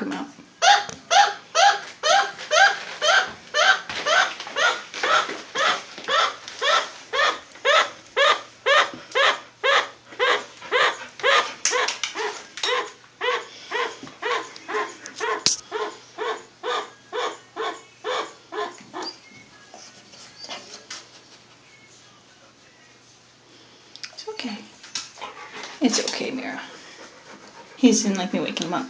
him out. It's okay. It's okay, Mira. He just didn't like me waking him up.